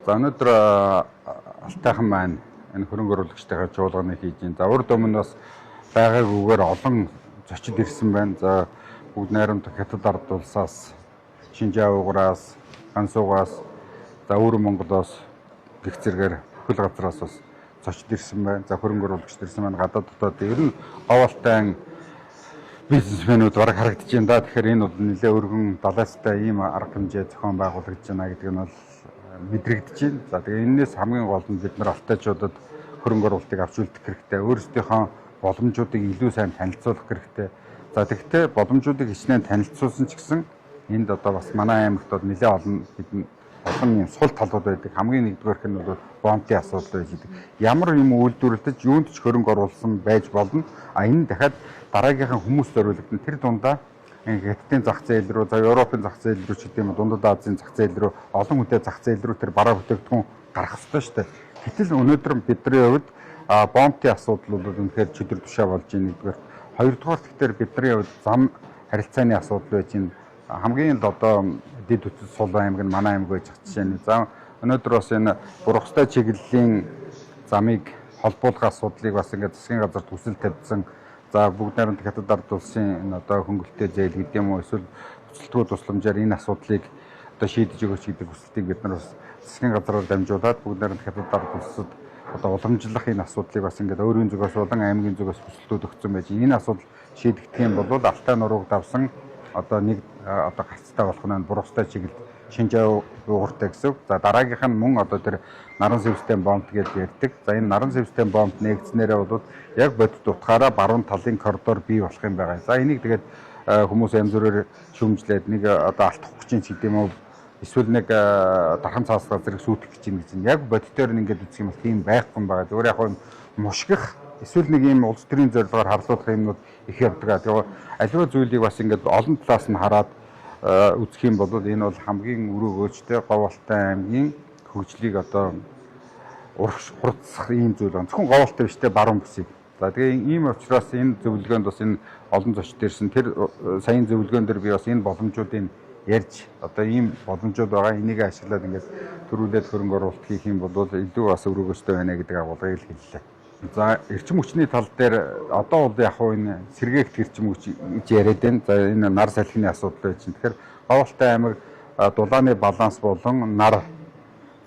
За өнөөдөр Алтайхан маань энэ хөрөнгө оруулагчдын чуулганы хийж байна. За урд өмнө бас байгаагүйгээр олон зочид ирсэн байна. За бүгд найрамдах хятад ард улсаас, Шинжаавуугаас, Гансуугаас, за Өвөр Монголоос гих зэргээр бүхэл газраас бас зочид ирсэн байна. За хөрөнгө оруулагчид ирсэн байна. Гадаад дотоод ер нь овоолтой бизнесмэнүүд бараг харагдаж байна да. Тэгэхээр энэ бол нэлээд өргөн далайстай ийм арга хэмжээ зохион байгуулагдаж байна гэдэг нь бол мэдрэгдэж байна. За тэгээ энэс хамгийн гол нь бид нар алтайчуудад хөрөнгө оруулалтыг авч үлдэх хэрэгтэй. Өөрсдийнхөө боломжуудыг илүү сайн танилцуулах хэрэгтэй. За тэгвэл боломжуудыг хичнээн танилцуулсан ч гэсэн энд одоо бас манай аймагт бол нэлээд олон юм сул талууд байдаг. Хамгийн нэгдүгээрх нь бол бомтын асуудал байж идэг. Ямар юм үйлдвэрлэж юунд ч хөрөнгө оруулсан байж болно. Энэ дахиад дараагийнхаа хүмүүст зориулагдана. Тэр дундаа Хятадын зах зээл рүү, за Европын зах зээл рүү ч гэдэг юм уу, Дундад Азийн зах зээл рүү, олон хүнтэй зах зээл рүү тэр бараа бүтээгдэхүүн гарах хэрэгтэй шүү дээ. Гэтэл өнөөдөр бидний хувьд бомтын асуудал бол үнэхээр чөдөр тушаа болж байна нэгдүгээр. Хоёрдугаар тэгэхээр бидний хувьд зам харилцааны асуудал байж байна. Хамгийн л одоо дэд үтс сул аймаг нь манай аймаг байж жишээ нь. За өнөөдөр бас энэ Бургастай чиглэлийн замыг холбуулах асуудлыг бас ингээд засгийн газар төсөл тавьсан. За бүгд найрамдах хятад ард улсын энэ одоо хөнгөлөлтөө зээл гэдэг юм уу эсвэл төсөлтгөө тусламжаар энэ асуудлыг одоо шийдэж өгөөч гэдэг хүсэлтийг бид нар бас засгийн газраар дамжуулаад бүгд найрамдах хятад ард улсад одоо уламжлах энэ асуудлыг бас ингээд өөрийн зүгээс болон аймгийн зүгээс хүсэлтүүд өгсөн байж энэ асуудал шийдэгдэх юм бол Алтай нурууг давсан одоо нэг одоо гацтай болох нь Бургастай чиглэл Шинжаавуугаартай гэсэн. За дараагийнх нь мөн одоо тэр наран систем бомб гэж ярьдаг. За энэ наран систем бомб нэгдснээрээ бол яг бодит утгаараа баруун талын коридор бий болох юм байгаа. За энийг тэгээд хүмүүс янз бүрээр шүүмжлээд нэг одоо алт хөгжин ч гэдэм үү эсвэл нэг дархан цаасгаар зэрэг сүйтгэх гэж юм гэж. Яг бодитоор ингээд үзэх юм бол тийм байхгүй юм байгаа. Зүгээр яг мушгих эсвэл нэг юм улс төрийн зорилгоор харлуулах юмнууд их явдаг. Тэгээ аливаа зүйлийг бас ингээд олон талаас нь хараад үзэх юм бол энэ бол хамгийн өрөөгөөжтэй Говьалтай аймгийн хөгжлийг одоо хурцсах ийм зүйл байна. Зөвхөн Говьалтай биш те баруун бүсийг. За тэгээ ийм учраас энэ зөвлөгөөнд бас энэ олон зочид ирсэн тэр саяны зөвлөгөөн дээр би бас энэ боломжуудыг ярьж одоо ийм боломжууд байгаа. Энийг ашиглаад ингээд төрүүлээд хөрөнгө оруулалт хийх юм бол илүү бас өрөөгөөжтэй байна гэдэг агуулгыг хэллээ. За эрчим хүчний тал дээр одоо бол яг энэ сэргээгт эрчим хүч гэж яриад байна. За энэ нар салхины асуудал байж байна. Тэгэхээр Говьалтай аймаг дулааны баланс болон нар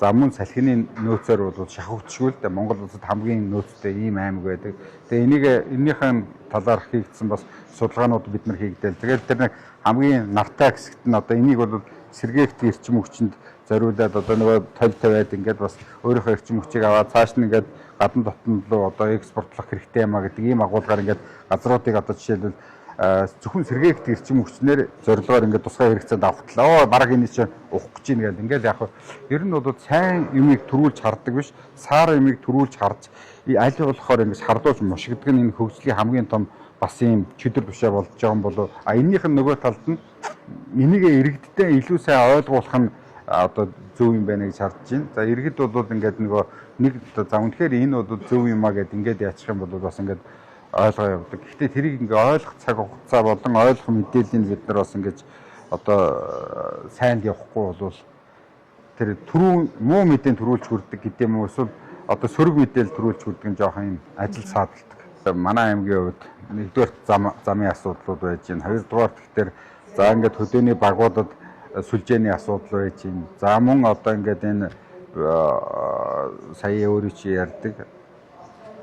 за мөн салхины нөөцөөр бол шахагдшгүй л дээ. Монгол улсад хамгийн нөөцтэй ийм аймаг байдаг. Тэгээ энийхэн талаар хийгдсэн бас судалгаанууд бид нар хийгдээл. Тэгээд тэр нэг хамгийн нартай хэсэгт нь одоо энийг бол сэргээгт эрчим хүчинд зориулаад одоо нөгөө толь тавиад ингээд бас өөрийнхөө эрчим хүчийг аваад цааш нь ингээд гадна дотн руу одоо экспортлох хэрэгтэй юм а гэдэг ийм агуулгаар ингээд газруудыг одоо жишээлбэл зөвхөн сэргээгт эрчим хүчнээр зорилгоор ингээд тусгай хэрэгцээнд автлаа. Бараг энэ чинь ухах гэж байна гэдэг. Ингээд яг ер нь бол сайн юмыг төрүүлж хардаг биш, саар юмыг төрүүлж харж аль болохоор ингээд хардуулж мушигдаг нь энэ хөгжлийн хамгийн том бас ийм чөдөр тушаа болж байгаа юм болов. Энийх нь нөгөө талд нь энийг иргэдтэй илүү сайн ойлгуулах нь одоо зөв юм байна гэж харж байна. За иргэд бол ингээд нөгөө нэг за үнэхээр энэ бол зөв юм а гэд ингээд яачих юм бол бас ингээд ойлгоо явдаг. Гэхдээ тэрийг ингээд ойлгох цаг хугацаа болон ойлгох мэдээллийг бид нар бас ингээд одоо сайнд явахгүй бол тэр муу мэдээ төрүүлж хүрдэг гэдэг юм уу эсвэл одоо сөрөг мэдээлэл төрүүлж хүрдэг нь жоохон юм ажил саадалдаг. Манай аймгийн хувьд нэгдүгээр замын асуудлууд байж байна. Хоёрдугаар тэгэхээр за ингээд хөдөөний багуудад сүлжээний асуудал байж байна. За мөн одоо ингээд энэ сая өөрөө чи ярьдаг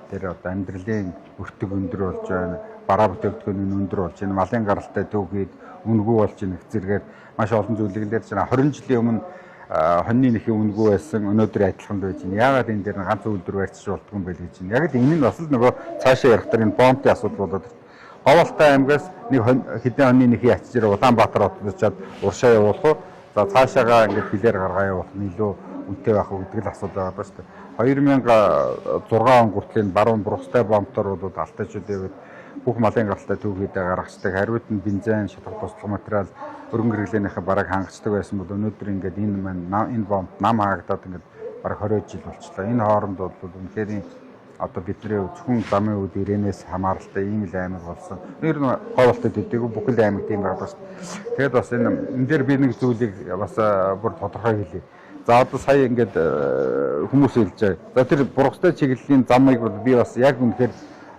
тэр одоо амьдралын өртөг өндөр болж байна. Бараа бүтээгдэхүүн өндөр болж байна. Малын гаралтай төвхийд үнэгүй болж байна. Зэрэгээр маш олон зүйлийг ярьж байна. 20 жилийн өмнө хоньны нэхий үнэгүй байсан. Өнөөдөр адилхан байж байна. Яагаад энэ дээр ганц үйлдвэр барьчих болдгоо юм бэ гэж байна. Яг энэ нь бас л нөгөө цаашаа ярих дээр энэ бомбын асуудал болоод Говьалтай аймгаас нэг хэдэн хоньны нэхий ачаар Улаанбаатар хотод очиад уршаа явуулах уу. За цаашаага ингээд хилээр гаргаа явуулах нь илүү үнэтэй байх уу гэдэг л асуудал байгаа шүү дээ. 2006 он хүртэл баруун Бургастай бомбтор бол алтайчуудын бүх малын гаралтай төвхийдээ гаргацдаг. Хариуд нь бензин, шатрах туслах материал, хөрөнгө хэрэглээнийхээ бараг хангацдаг байсан бол өнөөдөр ингээд энэ бомб нам хаагдаад ингээд бараг 20 жил болчихлоо. Энэ хооронд бол үнэхээр одоо бидний зөвхөн замын үд ирээнээс хамааралтай ийм л аймаг болсон. Нэр нь Говьалтай дэвтэйг бүхэл аймаг тийм байгаа шүү дээ. Тэгээд бас энэ дээр би нэг зүйлийг бас бүр тодорхой хэлье. За одоо сая ингээд хүмүүс хэлж байгаа. За тэр бургастай чиглэлийн замыг бол би бас яг үнэхээр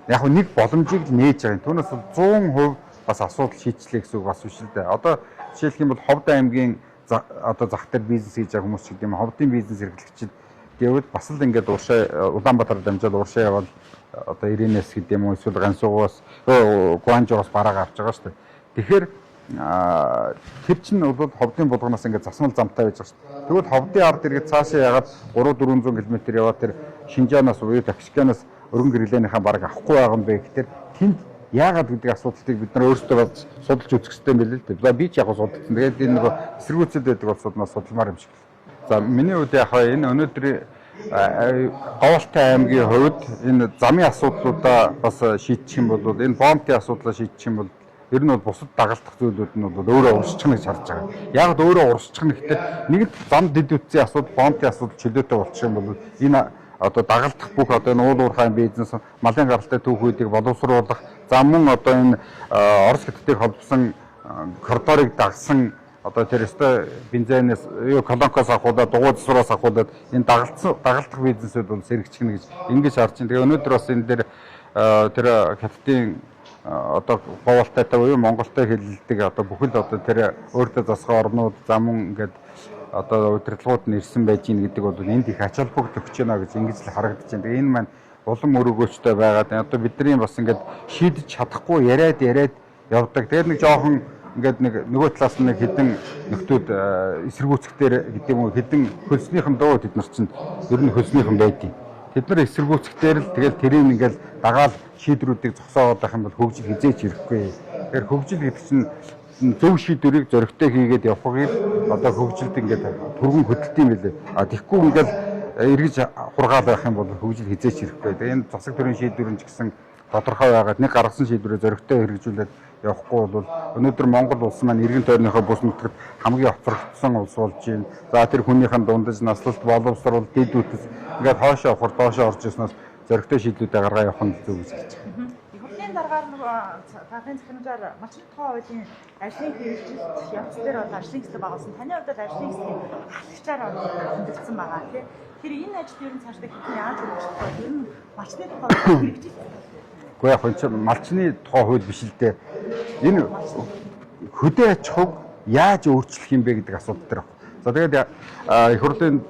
яг нэг боломжийг л нээж байгаа юм. Түүнээс 100% бас асуудал шийдчихлээ гэсэн үг бас биш л дээ. Одоо жишээлх юм бол Ховд аймгийн одоо зах дээр бизнес хийж байгаа хүмүүс ч гэдэг юм. Ховдын бизнес эрхлэгчид гэвэл бас л ингээд Улаанбаатар дамжаад уршаа явал одоо Иренэс гэдэг юм уу эсвэл Гансуугаас Гуанжоос бараага авч байгаа шүү дээ. Тэгэхээр тэр чинь бол Ховдын булганаас ингээд засмал замтай байж байгаа шүү дээ. Тэгвэл Ховдын ард иргэд цаашаа ягаад 300-400 км яваад тэр Шинжаанаас буюу Тахишканаас өргөн гэрлээнийхээ бараг авахгүй байгаа юм бэ гэхээр тэнд яагаад гэдэг асуудлыг бид нар өөрсдөө судалж үзэх хэрэгтэй юм билээ л дээ. За би ч яг судалсан. Тэгээд энэ нэг эсэргүүцэд байдаг улсууднаас судалмаар юм шиг. За миний хувьд яг энэ өнөөдрийн Говьалтай аймгийн хувьд энэ замын асуудлуудаа бас шийдчих юм бол энэ бомтын асуудлаа шийдчих юм бол ер нь бол бусад дагалдах зүйлүүд нь бол өөрөө урсчих гэж харж байгаа. Яг л өөрөө урсчих нь гэхдээ нэгд зам дэд үтсийн асуудал, бомтын асуудал чөлөөтэй болчих юм бол энэ одоо дагалдах бүх одоо энэ уул уурхайн бизнес, малын гаралтай түүхүүдийг боловсруулах, за мөн одоо энэ Орос хятадыг холбосон коридорыг дагсан одоо тэр өстой бензинээс колонкоос ахуулаад дугуй засвараас ахуулаад энэ дагалдах бизнесүүд бол сэргэгчгэнэ гэж ингэж харж байна. Тэгээ өнөөдөр бас энэ дээр тэр хятадын одоо Говьалтайтай буюу Монголтой хэлэлдэг одоо бүхэл одоо тэр өөртөө засгаа орнууд за мөн ингээд одоо удирдлагууд нь ирсэн байж гин гэдэг бол энд их ач холбогдол өгч байна гэж ингэж л харагдаж байна. Тэгээ энэ маань улам өрөөгөөчтэй байгаад одоо бидний бас ингээд шийдэж чадахгүй яриад явдаг. Тэгээд нэг жоохон ингээд нэг нөгөө талаас нь хэдэн нөхдүүд эсэргүүцэхтэр гэдэг юм уу хэдэн хөлснийхэн дуу тэд нар чинь ер нь хөлснийхэн байдیں۔ Тэд нар эсэргүүцэхтэр л тэгэл тэрийг ингээд дагаал шийдрүүдийг зогсоогоод байх юм бол хөгжил хизээч ирэхгүй. Тэгэхээр хөгжил гэдэг чинь зөв шийдвэрийг зөрөгтэй хийгээд явахыг одоо хөгжилд ингээд түргэн хөдөлт юм билээ. А тэгхгүй ингээд эргэж хургаал байх юм бол хөгжил хизээч ирэхгүй. Тэгээ энэ засаг төрийн шийдвэр нь ч гэсэн тодорхой байгаад нэг гаргасан шийдвэрээ зөрөгтэй хэрэгжүүлээд явахгүй бол өнөөдөр Монгол улс маань иргэн тойрныхоо бүс нутагт хамгийн хоцрогдсон улс болж байна. За тэр хүнийхэн дундаж наслалт боловсрол дэд үтс ингээд хоошоо авахар доошоо орж ирснаас зөрөгтэй шийдлүүдээ гаргаа явах нь зөв гэж хэлж байна. Хөвлийн дараагаар нөгөө таахан захирамжаар малчин тухайн үеийн ажлын хэрэгжилт явц дээр бол ажлын хэсэг байгуулсан. Таны хувьд бол ажлын хэсгийг халагчаар хөндлөсөн байгаа тийм. Тэр энэ ажил ер нь цаашдаа хэдэн яаж хөгжих вэ? Ер нь малчны тухай хэрэгжилт. Гэхдээ яг энэ малчны тухай хууль биш л дээ. Энэ хөдөө аж ахуйг яаж өөрчлөх юм бэ гэдэг асуудал дээр байна. За тэгээд их хурлын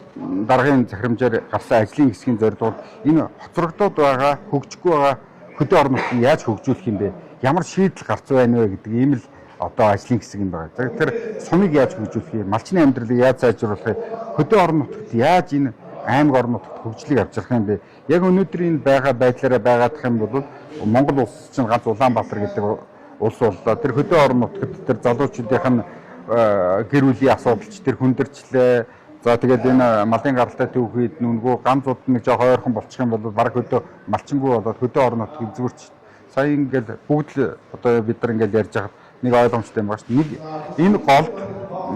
даргын захирамжаар гарсан ажлын хэсгийн зорилго энэ хоцрогдоод байгаа, хөгжихгүй байгаа хөдөө орон нутгийг яаж хөгжүүлэх юм бэ? Ямар шийдэл гарц байна вэ гэдэг ийм л одоо ажлын хэсэг юм байна. Тэгэхээр сумыг яаж хөгжүүлэх юм, малчны амьдралыг яаж сайжруулах юм, хөдөө орон нутагт яаж энэ аймаг орон нутагт хөгжлийг авчрах юм бэ? Яг өнөөдөр энэ байгаа байдлаараа байгаадах юм бол Монгол улс чинь ганц Улаанбаатар гэдэг улс боллоо. Тэр хөдөө орон нутагт тэр залуучуудын гэр бүлийн асуудалч тэр хүндэрчлээ. За тэгээд энэ малын гаралтай түүхийд нүнгүү ганцууд нэг жоох ойрхон болчих юм бол баг хөдөө малчингүү болоод хөдөө орон нутгийг зүгүрч сая ингээл бүгд л одоо бид нар ингээл ярьж байхад нэг ойлгомжтой юм байна шүү. Нэг энэ голд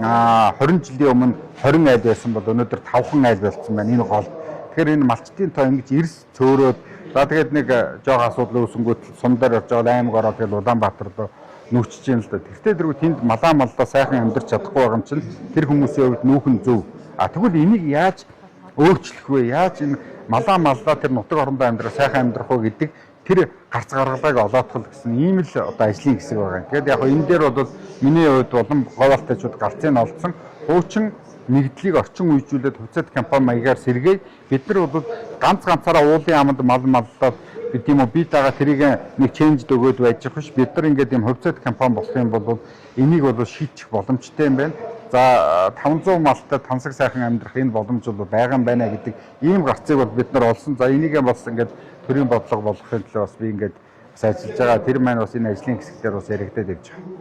20 жилийн өмнө 20 айл байсан бол өнөөдөр 5хан айл болсон байна энэ голд. Тэгэхээр энэ малчтын тоо ингэж эрс цөөрөөд за тэгээд нэг жоох асуудал үүсэнгүүт сум дээр явж байгаа аймаг ороод тэгэл Улаанбаатар руу нүүчж юм л да. Тэгвэл тэргүй тэнд маллаа сайхан амьдарч чадахгүй байгаа юм чинь тэр хүмүүсийн хувьд нүүхэн зөв. А тэгвэл энийг яаж өөрчлөх вэ? Яаж энэ маллаа тэр нутаг орондоо амьдрах сайхан амьдрах вэ гэдэг тэр гарц гаргалгааг олоодхол гэсэн ийм л одоо ажлын хэсэг байгаа. Тэгэхээр яг энэ дээр бол миний хувьд болон Говьалтайчууд гарцыг олдсон хуучин нэгдлийг орчин үеижүүлээд хувьцаат компани маягаар сэргээе. Бид нар бол ганцаараа уулын аманд маллаад бид тийм үү бие дагаа тэрийг нэг ченж өгөөд байж байгаа ш. Бид нар ингээд юм хувьцаат компани болох юм бол энийг бол шийдчих боломжтой юм байна. За 500 малтай тансаг сайхан амьдрах энэ боломж бол байгаа юм байна гэдэг ийм гарцыг бол бид нар олсон. За энийг бас ингээд төрийн бодлого болгохын төлөө бас би ингээд ажиллаж байгаа. Тэр маань бас энэ ажлын хэсгээр бас яригдаад явж байгаа.